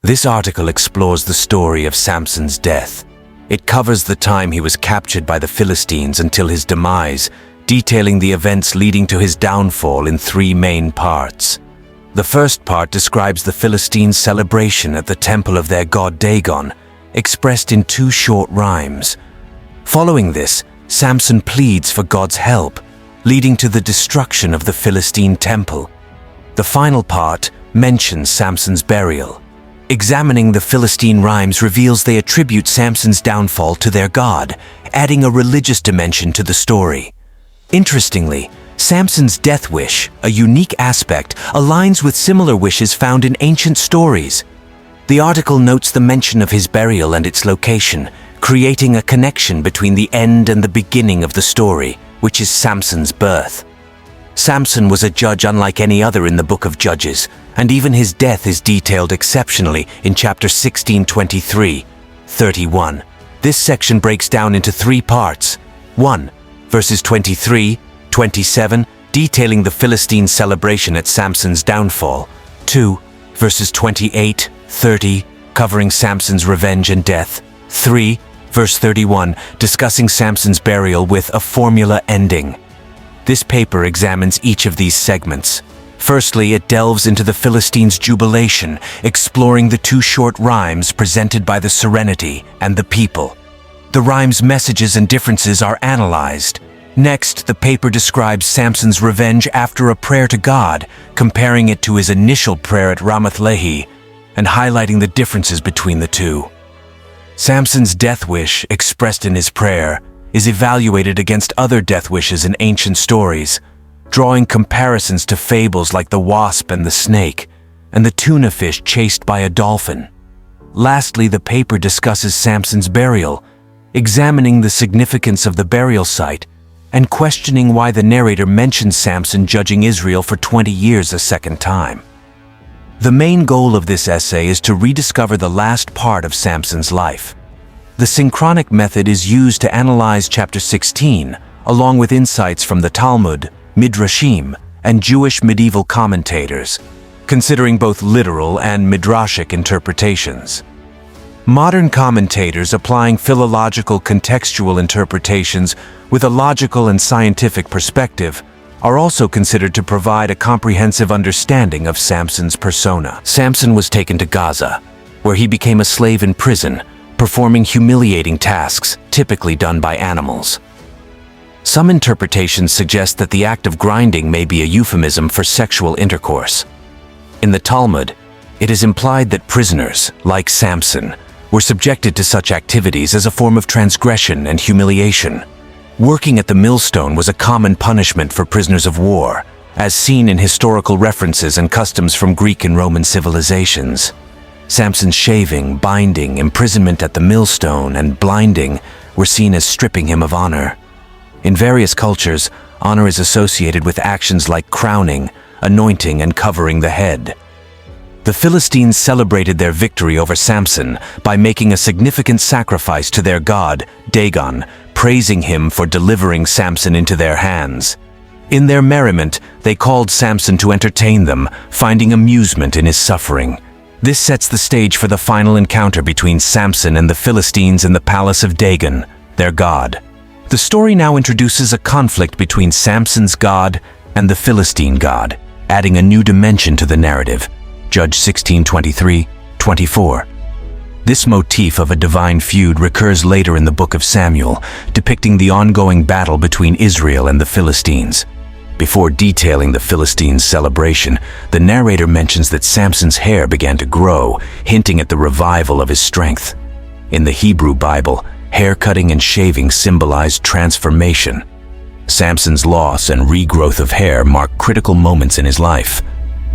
This article explores the story of Samson's death. It covers the time he was captured by the Philistines until his demise, detailing the events leading to his downfall in 3 main parts. The first part describes the Philistines' celebration at the temple of their god Dagon, expressed in 2 short rhymes. Following this, Samson pleads for God's help, leading to the destruction of the Philistine temple. The final part mentions Samson's burial. Examining the Philistine rhymes reveals they attribute Samson's downfall to their god, adding a religious dimension to the story. Interestingly, Samson's death wish, a unique aspect, aligns with similar wishes found in ancient stories. The article notes the mention of his burial and its location, creating a connection between the end and the beginning of the story, which is Samson's birth. Samson was a judge unlike any other in the book of Judges, and even his death is detailed exceptionally in chapter 16:23-31. This section breaks down into 3 parts. 1. Verses 23-27, detailing the Philistine celebration at Samson's downfall. 2. Verses 28-30, covering Samson's revenge and death. 3. Verse 31, discussing Samson's burial with a formula ending. This paper examines each of these segments. Firstly, it delves into the Philistines' jubilation, exploring the 2 short rhymes presented by the serenity and the people. The rhymes' messages and differences are analyzed. Next, the paper describes Samson's revenge after a prayer to God, comparing it to his initial prayer at Ramath-Lehi, and highlighting the differences between the 2. Samson's death wish, expressed in his prayer, is evaluated against other death wishes in ancient stories, drawing comparisons to fables like the wasp and the snake, and the tuna fish chased by a dolphin. Lastly, the paper discusses Samson's burial, examining the significance of the burial site, and questioning why the narrator mentions Samson judging Israel for 20 years a second time. The main goal of this essay is to rediscover the last part of Samson's life. The synchronic method is used to analyze chapter 16, along with insights from the Talmud, Midrashim, and Jewish medieval commentators, considering both literal and midrashic interpretations. Modern commentators applying philological contextual interpretations with a logical and scientific perspective are also considered to provide a comprehensive understanding of Samson's persona. Samson was taken to Gaza, where he became a slave in prison, performing humiliating tasks typically done by animals. Some interpretations suggest that the act of grinding may be a euphemism for sexual intercourse. In the Talmud, it is implied that prisoners, like Samson, were subjected to such activities as a form of transgression and humiliation. Working at the millstone was a common punishment for prisoners of war, as seen in historical references and customs from Greek and Roman civilizations. Samson's shaving, binding, imprisonment at the millstone, and blinding were seen as stripping him of honor. In various cultures, honor is associated with actions like crowning, anointing, and covering the head. The Philistines celebrated their victory over Samson by making a significant sacrifice to their god, Dagon, praising him for delivering Samson into their hands. In their merriment, they called Samson to entertain them, finding amusement in his suffering. This sets the stage for the final encounter between Samson and the Philistines in the palace of Dagon, their god. The story now introduces a conflict between Samson's god and the Philistine god, adding a new dimension to the narrative. Judge 16:23-24. This motif of a divine feud recurs later in the book of Samuel, depicting the ongoing battle between Israel and the Philistines. Before detailing the Philistines' celebration, the narrator mentions that Samson's hair began to grow, hinting at the revival of his strength. In the Hebrew Bible, hair cutting and shaving symbolized transformation. Samson's loss and regrowth of hair mark critical moments in his life.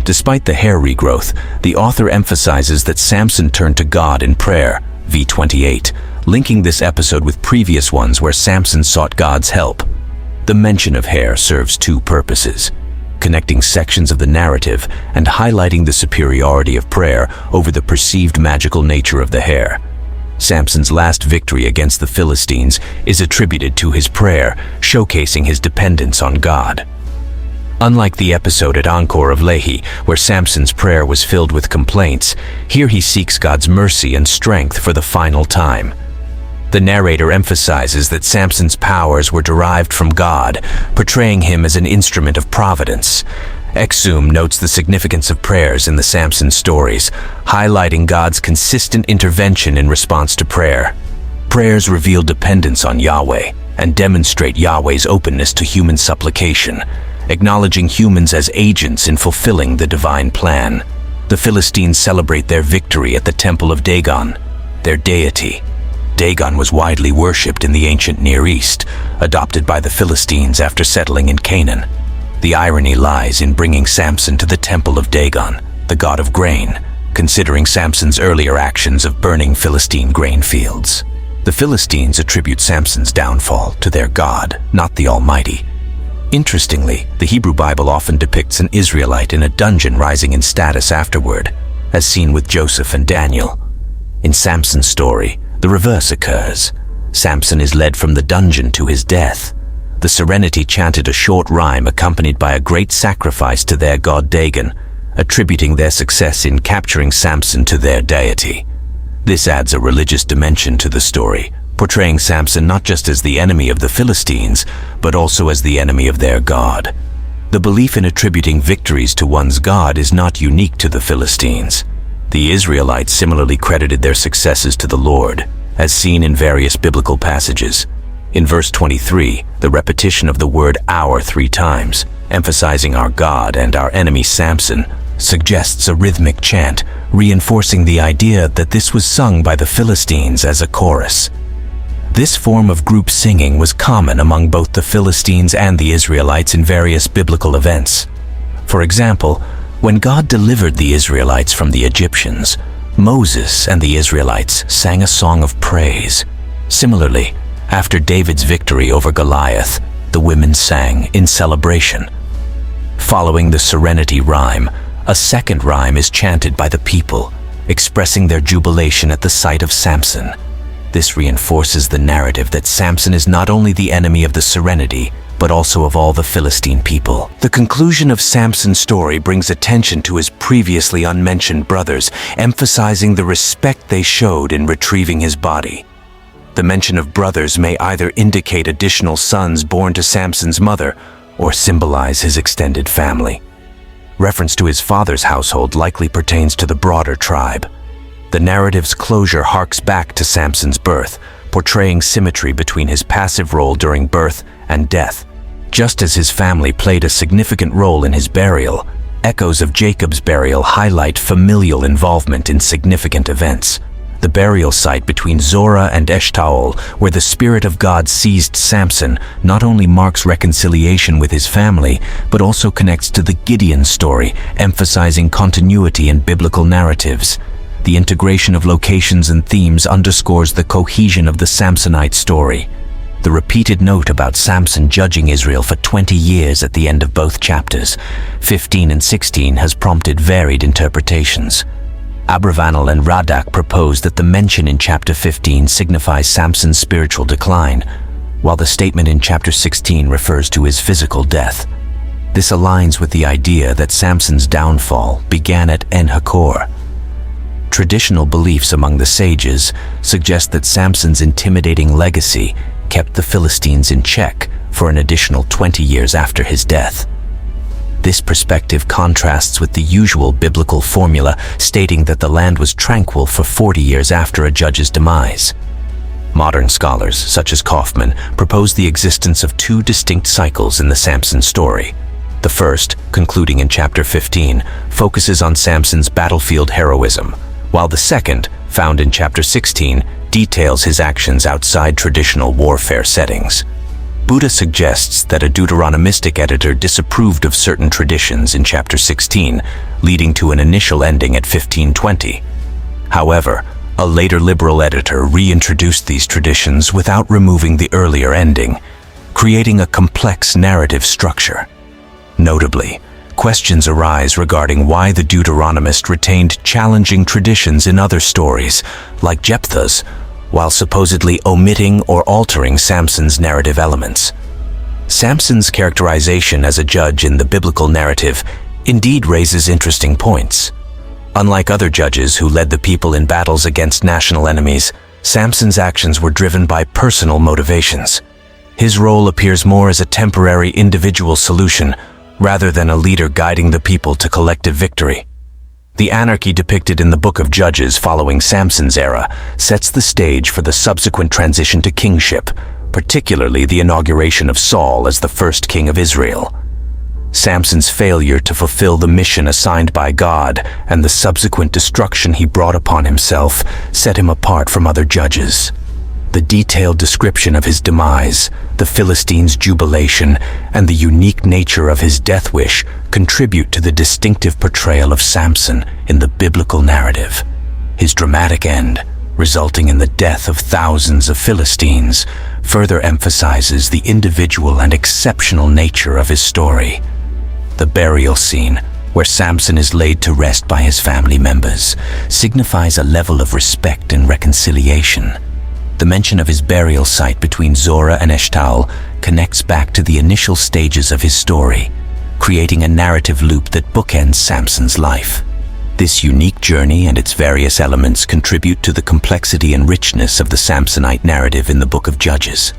Despite the hair regrowth, the author emphasizes that Samson turned to God in prayer, v. 28, linking this episode with previous ones where Samson sought God's help. The mention of hair serves 2 purposes: connecting sections of the narrative and highlighting the superiority of prayer over the perceived magical nature of the hair. Samson's last victory against the Philistines is attributed to his prayer, showcasing his dependence on God. Unlike the episode at Encore of Lehi, where Samson's prayer was filled with complaints, here he seeks God's mercy and strength for the final time. The narrator emphasizes that Samson's powers were derived from God, portraying him as an instrument of providence. Exum notes the significance of prayers in the Samson stories, highlighting God's consistent intervention in response to prayer. Prayers reveal dependence on Yahweh and demonstrate Yahweh's openness to human supplication, acknowledging humans as agents in fulfilling the divine plan. The Philistines celebrate their victory at the temple of Dagon, their deity. Dagon was widely worshipped in the ancient Near East, adopted by the Philistines after settling in Canaan. The irony lies in bringing Samson to the temple of Dagon, the god of grain, considering Samson's earlier actions of burning Philistine grain fields. The Philistines attribute Samson's downfall to their god, not the Almighty. Interestingly, the Hebrew Bible often depicts an Israelite in a dungeon rising in status afterward, as seen with Joseph and Daniel. In Samson's story, the reverse occurs. Samson is led from the dungeon to his death. The Serenity chanted a short rhyme accompanied by a great sacrifice to their god Dagon, attributing their success in capturing Samson to their deity. This adds a religious dimension to the story, portraying Samson not just as the enemy of the Philistines, but also as the enemy of their god. The belief in attributing victories to one's god is not unique to the Philistines. The Israelites similarly credited their successes to the Lord, as seen in various biblical passages. In verse 23, the repetition of the word "our" 3 times, emphasizing our God and our enemy Samson, suggests a rhythmic chant, reinforcing the idea that this was sung by the Philistines as a chorus. This form of group singing was common among both the Philistines and the Israelites in various biblical events. For example, when God delivered the Israelites from the Egyptians, Moses and the Israelites sang a song of praise. Similarly, after David's victory over Goliath, the women sang in celebration. Following the Serenity rhyme, a second rhyme is chanted by the people, expressing their jubilation at the sight of Samson. This reinforces the narrative that Samson is not only the enemy of the Serenity, but also of all the Philistine people. The conclusion of Samson's story brings attention to his previously unmentioned brothers, emphasizing the respect they showed in retrieving his body. The mention of brothers may either indicate additional sons born to Samson's mother or symbolize his extended family. Reference to his father's household likely pertains to the broader tribe. The narrative's closure harks back to Samson's birth, portraying symmetry between his passive role during birth and death. Just as his family played a significant role in his burial, echoes of Jacob's burial highlight familial involvement in significant events. The burial site between Zorah and Eshtaol, where the Spirit of God seized Samson, not only marks reconciliation with his family, but also connects to the Gideon story, emphasizing continuity in biblical narratives. The integration of locations and themes underscores the cohesion of the Samsonite story. The repeated note about Samson judging Israel for 20 years at the end of both chapters, 15 and 16, has prompted varied interpretations. Abravanel and Radak propose that the mention in chapter 15 signifies Samson's spiritual decline, while the statement in chapter 16 refers to his physical death. This aligns with the idea that Samson's downfall began at En-Hakkore. Traditional beliefs among the sages suggest that Samson's intimidating legacy kept the Philistines in check for an additional 20 years after his death. This perspective contrasts with the usual biblical formula stating that the land was tranquil for 40 years after a judge's demise. Modern scholars, such as Kaufman, propose the existence of 2 distinct cycles in the Samson story. The first, concluding in chapter 15, focuses on Samson's battlefield heroism, while the second, found in chapter 16, details his actions outside traditional warfare settings. Buddha suggests that a Deuteronomistic editor disapproved of certain traditions in chapter 16, leading to an initial ending at 1520. However, a later liberal editor reintroduced these traditions without removing the earlier ending, creating a complex narrative structure. Notably, questions arise regarding why the Deuteronomist retained challenging traditions in other stories, like Jephthah's, while supposedly omitting or altering Samson's narrative elements. Samson's characterization as a judge in the biblical narrative indeed raises interesting points. Unlike other judges who led the people in battles against national enemies, Samson's actions were driven by personal motivations. His role appears more as a temporary individual solution rather than a leader guiding the people to collective victory. The anarchy depicted in the Book of Judges following Samson's era sets the stage for the subsequent transition to kingship, particularly the inauguration of Saul as the first king of Israel. Samson's failure to fulfill the mission assigned by God and the subsequent destruction he brought upon himself set him apart from other judges. The detailed description of his demise, the Philistines' jubilation, and the unique nature of his death wish contribute to the distinctive portrayal of Samson in the biblical narrative. His dramatic end, resulting in the death of thousands of Philistines, further emphasizes the individual and exceptional nature of his story. The burial scene, where Samson is laid to rest by his family members, signifies a level of respect and reconciliation. The mention of his burial site between Zorah and Eshtaol connects back to the initial stages of his story, creating a narrative loop that bookends Samson's life. This unique journey and its various elements contribute to the complexity and richness of the Samsonite narrative in the Book of Judges.